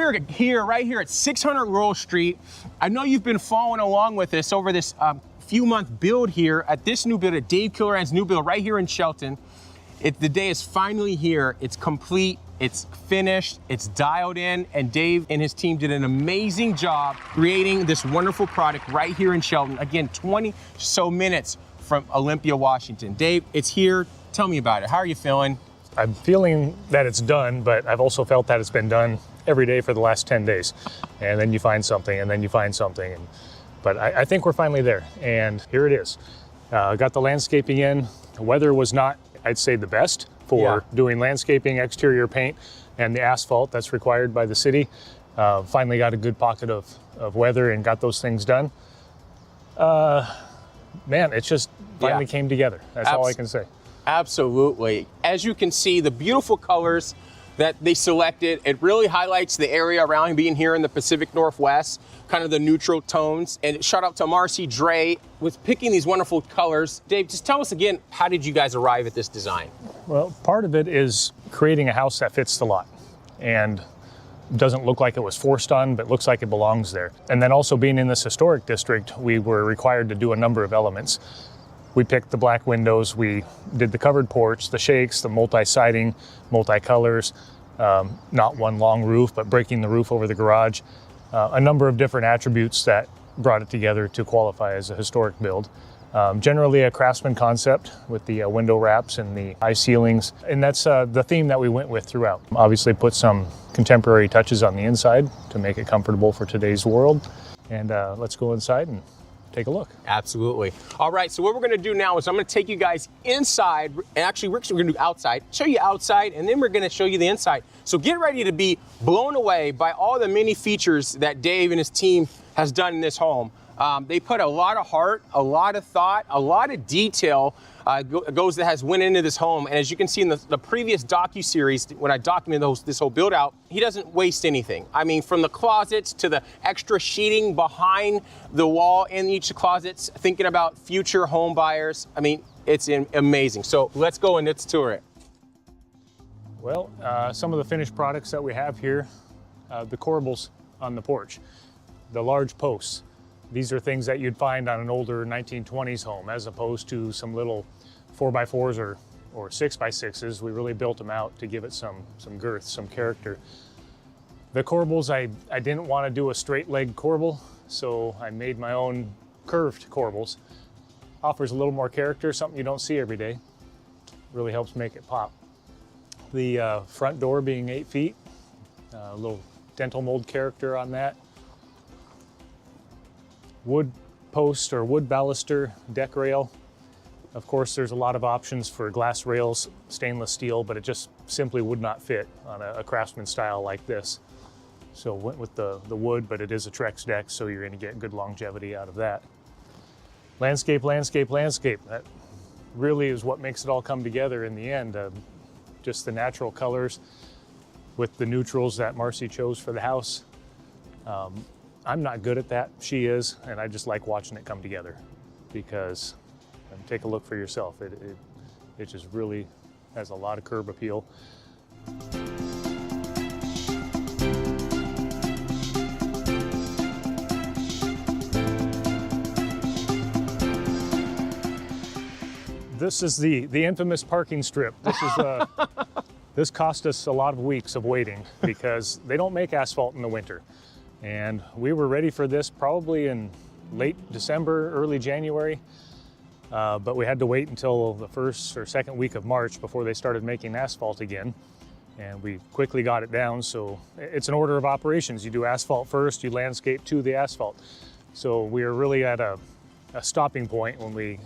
We're here, right here at 600 Rural Street. I know you've been following along with us over this few-month build here at this new build, at Dave Kiloran's new build right here in Shelton. The day is finally here. It's complete, it's finished, it's dialed in, and Dave and his team did an amazing job creating this wonderful product right here in Shelton. Again, 20 so minutes from Olympia, Washington. Dave, it's here. Tell me about it. How are you feeling? I'm feeling that it's done, but I've also felt that it's been done every day for the last 10 days. And then you find something, and then you find something. But I think we're finally there, and here it is. Got the landscaping in. The weather was not, I'd say, the best for doing landscaping, exterior paint, and the asphalt that's required by the city. Finally got a good pocket of weather and got those things done. Man, it just finally came together. That's all I can say. Absolutely. As you can see, the beautiful colors that they selected, it really highlights the area around being here in the Pacific Northwest, kind of the neutral tones. And shout out to Marci Dray with picking these wonderful colors. Dave, just tell us again, how did you guys arrive at this design? Well, part of it is creating a house that fits the lot and doesn't look like it was forced on, but looks like it belongs there. And then also being in this historic district, we were required to do a number of elements. We picked the black windows, we did the covered porch, the shakes, the multi-siding, multi-colors, not one long roof, but breaking the roof over the garage. A number of different attributes that brought it together to qualify as a historic build. Generally a craftsman concept with the window wraps and the high ceilings, and that's the theme that we went with throughout. Obviously put some contemporary touches on the inside to make it comfortable for today's world. And let's go inside and take a look. Absolutely. All right, so what we're gonna do now is I'm gonna take you guys inside, and actually we're gonna do outside, show you outside, and then we're gonna show you the inside. So get ready to be blown away by all the many features that Dave and his team has done in this home. They put a lot of heart, a lot of thought, a lot of detail that has went into this home. And as you can see in the previous docuseries, when I documented this whole build out, he doesn't waste anything. I mean, from the closets to the extra sheeting behind the wall in each of the closets, thinking about future home buyers. I mean, it's amazing. So let's go and let's tour it. Well, some of the finished products that we have here, the corbels on the porch, the large posts. These are things that you'd find on an older 1920s home, as opposed to some little 4x4s or 6x6s. We really built them out to give it some girth, some character. The corbels, I didn't want to do a straight leg corbel, so I made my own curved corbels. Offers a little more character, something you don't see every day. Really helps make it pop. The front door being 8 feet, a little dental mold character on that. Wood post or wood baluster deck rail. Of course, there's a lot of options for glass rails, stainless steel, but it just simply would not fit on a craftsman style like this. So went with the wood, but it is a Trex deck, so you're gonna get good longevity out of that. Landscape, landscape, landscape. That really is what makes it all come together in the end. Just the natural colors with the neutrals that Marci chose for the house. I'm not good at that, she is, and I just like watching it come together because, and take a look for yourself, it just really has a lot of curb appeal. This is the infamous parking strip. This cost us a lot of weeks of waiting because they don't make asphalt in the winter. And we were ready for this probably in late December, early January, but we had to wait until the first or second week of March before they started making asphalt again. And we quickly got it down, so it's an order of operations. You do asphalt first, you landscape to the asphalt. So we were really at a stopping point when we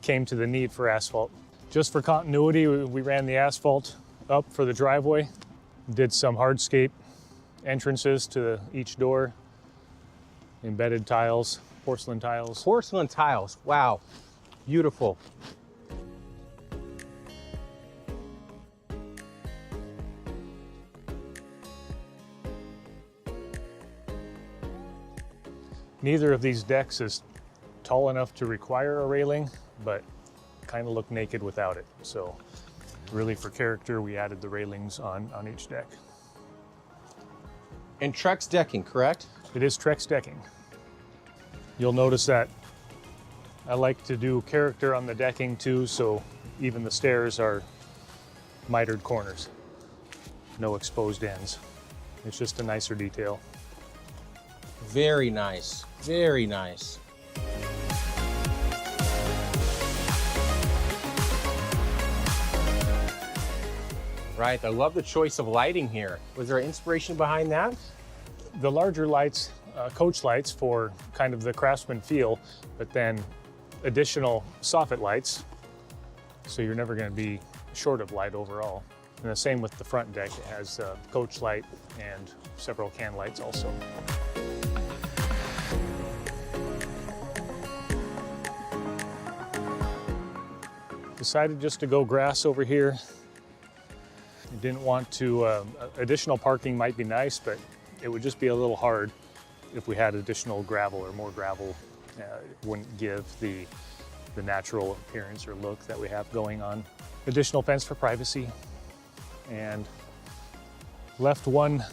came to the need for asphalt. Just for continuity, we ran the asphalt up for the driveway, did some hardscape entrances to each door, embedded tiles, porcelain tiles. Porcelain tiles, wow, beautiful. Neither of these decks is tall enough to require a railing, but kind of look naked without it. So really for character, we added the railings on each deck. And Trex decking, correct? It is Trex decking. You'll notice that I like to do character on the decking too, so even the stairs are mitered corners. No exposed ends. It's just a nicer detail. Very nice, very nice. Right, I love the choice of lighting here. Was there inspiration behind that? The larger lights, coach lights for kind of the craftsman feel, but then additional soffit lights, so you're never going to be short of light overall. And the same with the front deck. It has coach light and several can lights also. Decided just to go grass over here. Didn't want to, additional parking might be nice, but it would just be a little hard if we had additional gravel or more gravel. It wouldn't give the natural appearance or look that we have going on. Additional fence for privacy, and left one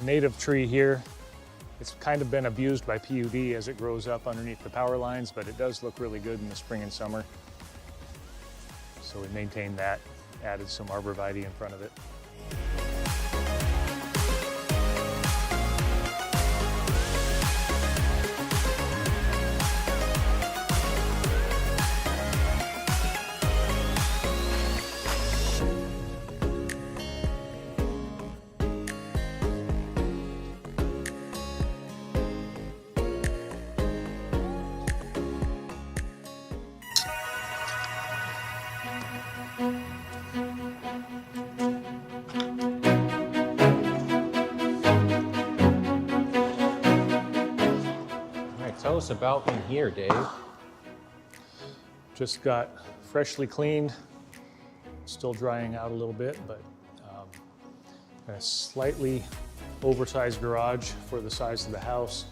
native tree here. It's kind of been abused by PUD as it grows up underneath the power lines, but it does look really good in the spring and summer. So we maintained that, added some arborvitae in front of it. Tell us about in here, Dave. Just got freshly cleaned, still drying out a little bit, but a slightly oversized garage for the size of the house.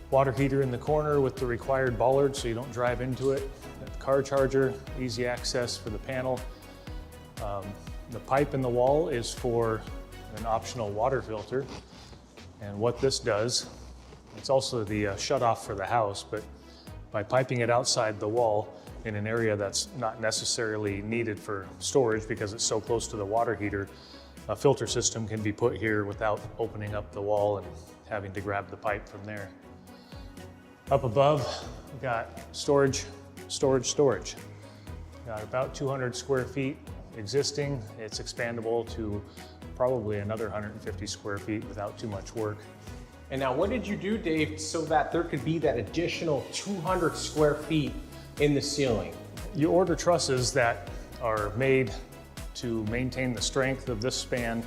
Water heater in the corner with the required bollard so you don't drive into it. Car charger, easy access for the panel. The pipe in the wall is for an optional water filter. And what this does, it's also the shutoff for the house, but by piping it outside the wall in an area that's not necessarily needed for storage because it's so close to the water heater, a filter system can be put here without opening up the wall and having to grab the pipe from there. Up above, we've got storage. Got about 200 square feet existing. It's expandable to probably another 150 square feet without too much work. And now what did you do, Dave, so that there could be that additional 200 square feet in the ceiling? You order trusses that are made to maintain the strength of this span,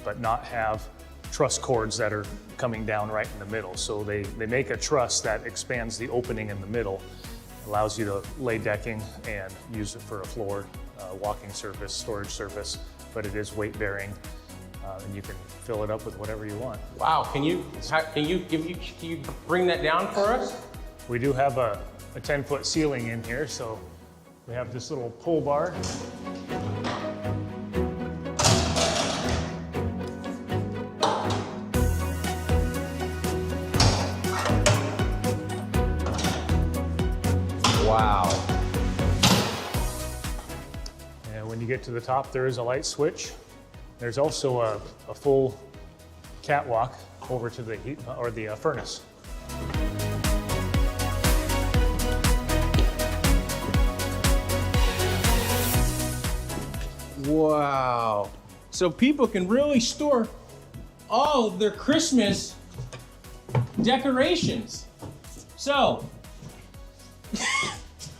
but not have truss cords that are coming down right in the middle. So they make a truss that expands the opening in the middle, allows you to lay decking and use it for a floor, walking surface, storage surface, but it is weight bearing. And you can fill it up with whatever you want. Wow, can you bring that down for us? We do have a 10-foot ceiling in here, so we have this little pull bar. Wow. And when you get to the top, there is a light switch. There's also a full catwalk over to the heat or the furnace. Wow. So people can really store all of their Christmas decorations. So,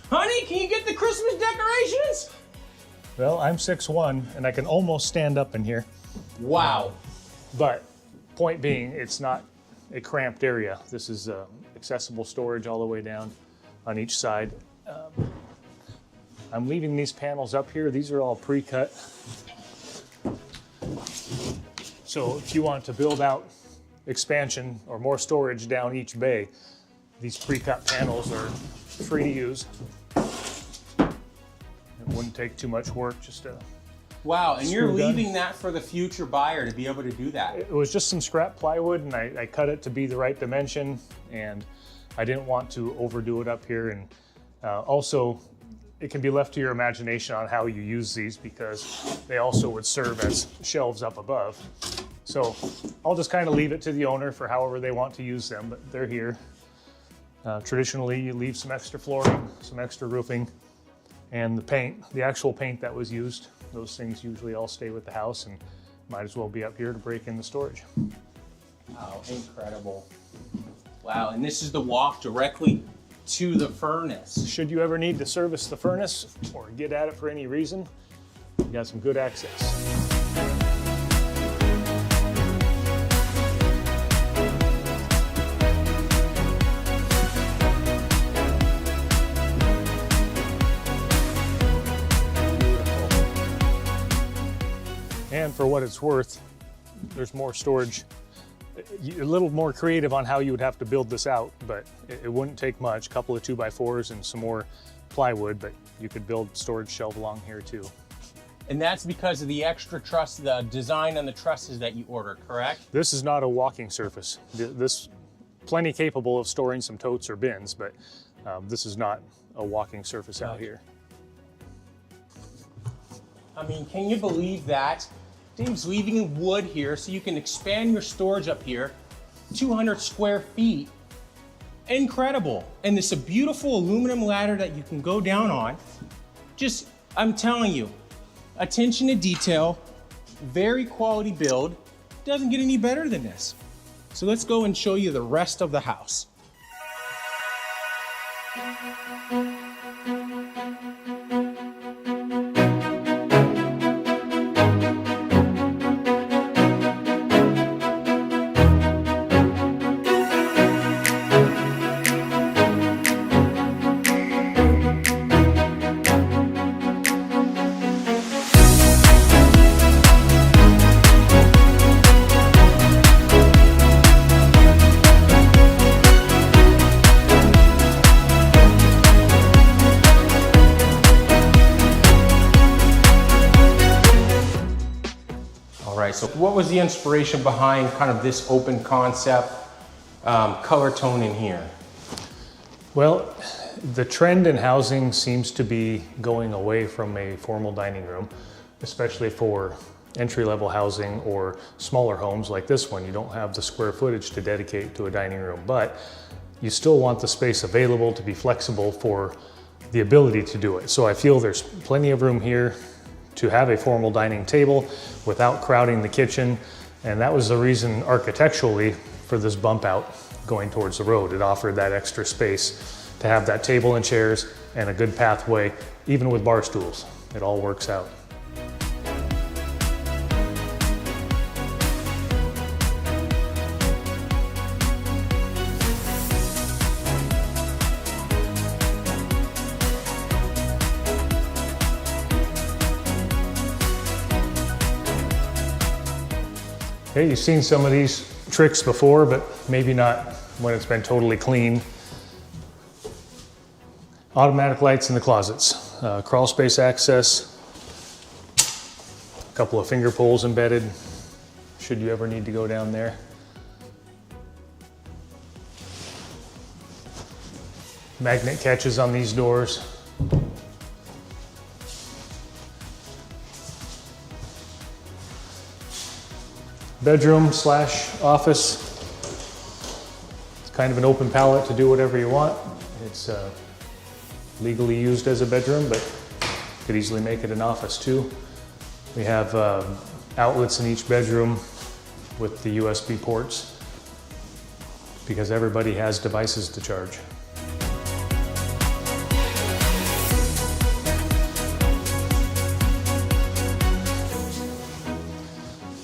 honey, can you get the Christmas decorations? Well, I'm 6'1", and I can almost stand up in here. Wow. But point being, it's not a cramped area. This is accessible storage all the way down on each side. I'm leaving these panels up here. These are all pre-cut. So if you want to build out expansion or more storage down each bay, these pre-cut panels are free to use. It wouldn't take too much work just to Wow, and you're screw gun. leaving that for the future buyer to be able to do that. It was just some scrap plywood, and I cut it to be the right dimension, and I didn't want to overdo it up here. And also, it can be left to your imagination on how you use these, because they also would serve as shelves up above. So I'll just kind of leave it to the owner for however they want to use them, but they're here. Traditionally, you leave some extra flooring, some extra roofing, and the paint, the actual paint that was used. Those things usually all stay with the house and might as well be up here to break in the storage. Wow, incredible. Wow, and this is the walk directly to the furnace. Should you ever need to service the furnace or get at it for any reason, you got some good access. And for what it's worth, there's more storage. A little more creative on how you would have to build this out, but it wouldn't take much. A couple of 2x4s and some more plywood, but you could build storage shelf along here too. And that's because of the extra truss, the design on the trusses that you order, correct? This is not a walking surface. This plenty capable of storing some totes or bins, but this is not a walking surface out here. I mean, can you believe that? Dave's leaving wood here so you can expand your storage up here, 200 square feet. Incredible. And this is a beautiful aluminum ladder that you can go down on. Just, I'm telling you, attention to detail, very quality build. Doesn't get any better than this. So let's go and show you the rest of the house. So what was the inspiration behind kind of this open concept color tone in here? Well, the trend in housing seems to be going away from a formal dining room, especially for entry-level housing or smaller homes like this one. You don't have the square footage to dedicate to a dining room, but you still want the space available to be flexible for the ability to do it. So I feel there's plenty of room here to have a formal dining table without crowding the kitchen. And that was the reason architecturally for this bump out going towards the road. It offered that extra space to have that table and chairs and a good pathway, even with bar stools. It all works out. Okay, you've seen some of these tricks before, but maybe not when it's been totally clean. Automatic lights in the closets, crawl space access, a couple of finger pulls embedded, should you ever need to go down there. Magnet catches on these doors. Bedroom slash office. It's kind of an open palette to do whatever you want. It's legally used as a bedroom, but could easily make it an office too. We have outlets in each bedroom with the USB ports because everybody has devices to charge.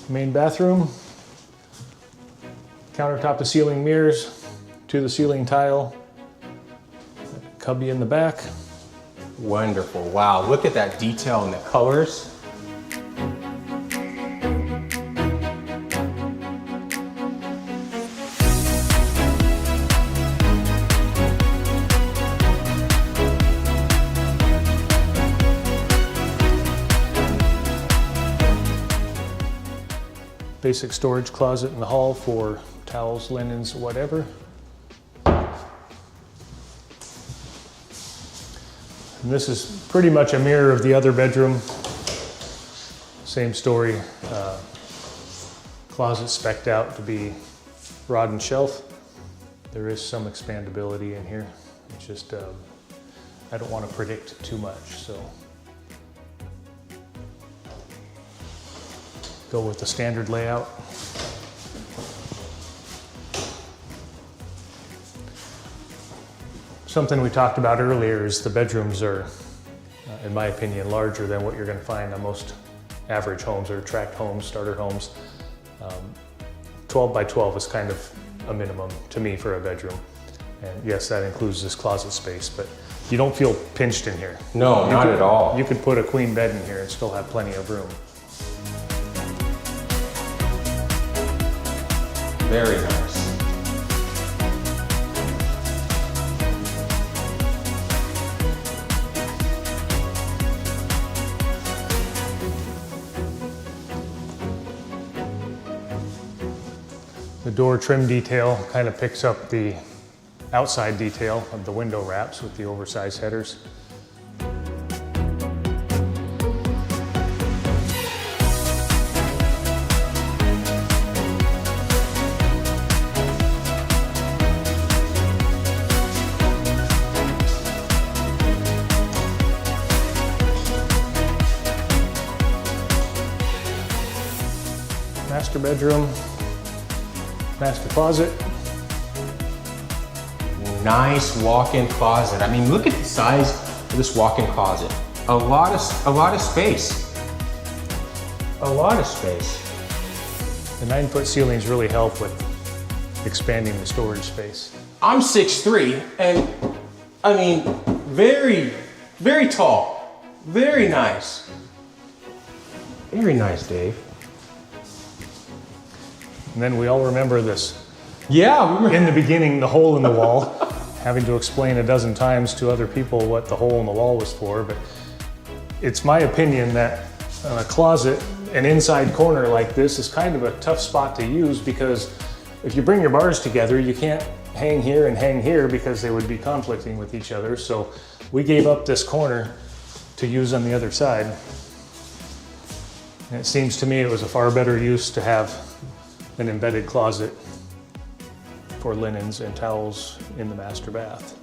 Main bathroom, countertop to ceiling mirrors, to the ceiling tile, cubby in the back. Wonderful, wow, look at that detail in the colors. basic storage closet in the hall for towels, linens, whatever. And this is pretty much a mirror of the other bedroom. Same story. Closet spec'd out to be rod and shelf. There is some expandability in here. It's just, I don't want to predict too much, so. Go with the standard layout. Something we talked about earlier is the bedrooms are, in my opinion, larger than what you're going to find on most average homes or tract homes, starter homes. 12 by 12 is kind of a minimum to me for a bedroom. And yes, that includes this closet space, but you don't feel pinched in here. No, not at all. You could put a queen bed in here and still have plenty of room. Very nice. The door trim detail kind of picks up the outside detail of the window wraps with the oversized headers. Master bedroom, master closet. Nice walk-in closet. I mean, look at the size of this walk-in closet. A lot of space. A lot of space. The 9-foot ceilings really help with expanding the storage space. I'm 6'3", and I mean, very, very tall. Very nice. Very nice, Dave. And then we all remember this. Yeah. In the beginning, the hole in the wall, having to explain a dozen times to other people what the hole in the wall was for, but it's my opinion that a closet, an inside corner like this is kind of a tough spot to use, because if you bring your bars together, you can't hang here and hang here because they would be conflicting with each other. So we gave up this corner to use on the other side. And it seems to me it was a far better use to have an embedded closet for linens and towels in the master bath.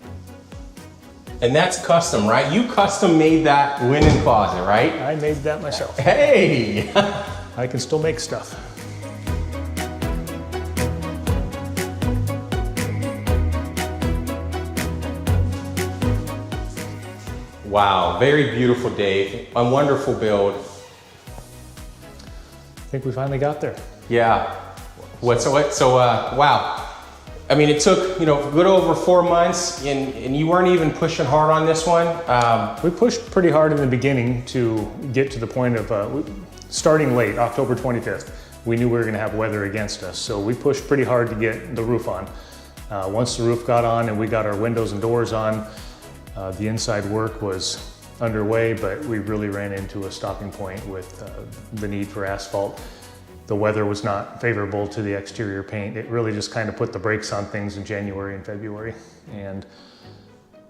And that's custom, right? You custom made that linen closet, right? I made that myself. Hey! I can still make stuff. Wow, very beautiful, Dave. A wonderful build. I think we finally got there. Yeah. Wow. I mean, it took, a good over 4 months, and you weren't even pushing hard on this one. We pushed pretty hard in the beginning to get to the point of starting late, October 25th. We knew we were gonna have weather against us, so we pushed pretty hard to get the roof on. Once the roof got on and we got our windows and doors on, the inside work was underway, but we really ran into a stopping point with the need for asphalt. The weather was not favorable to the exterior paint. It really just kind of put the brakes on things in January and February, and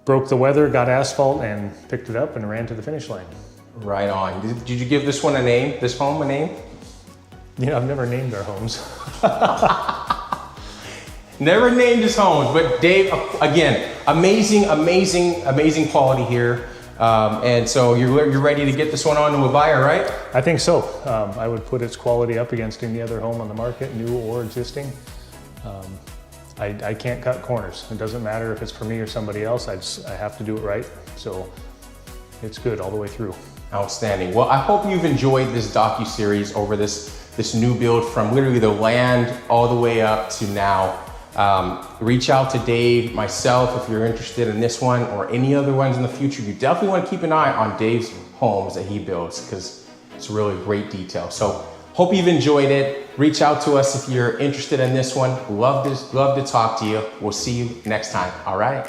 broke the weather, got asphalt, and picked it up and ran to the finish line. Right on. Did you give this one a name, this home a name? I've never named our homes. Never named his homes, but Dave, again, amazing quality here. And so you're ready to get this one on to a buyer, right? I think so. I would put its quality up against any other home on the market, new or existing. I can't cut corners. It doesn't matter if it's for me or somebody else. I have to do it right. So it's good all the way through. Outstanding. Well, I hope you've enjoyed this docuseries over this new build from literally the land all the way up to now. Reach out to Dave, myself, if you're interested in this one or any other ones in the future. You definitely want to keep an eye on Dave's homes that he builds, because it's really great detail. So hope you've enjoyed it. Reach out to us if you're interested in this one. Love to talk to you. We'll see you next time. All right.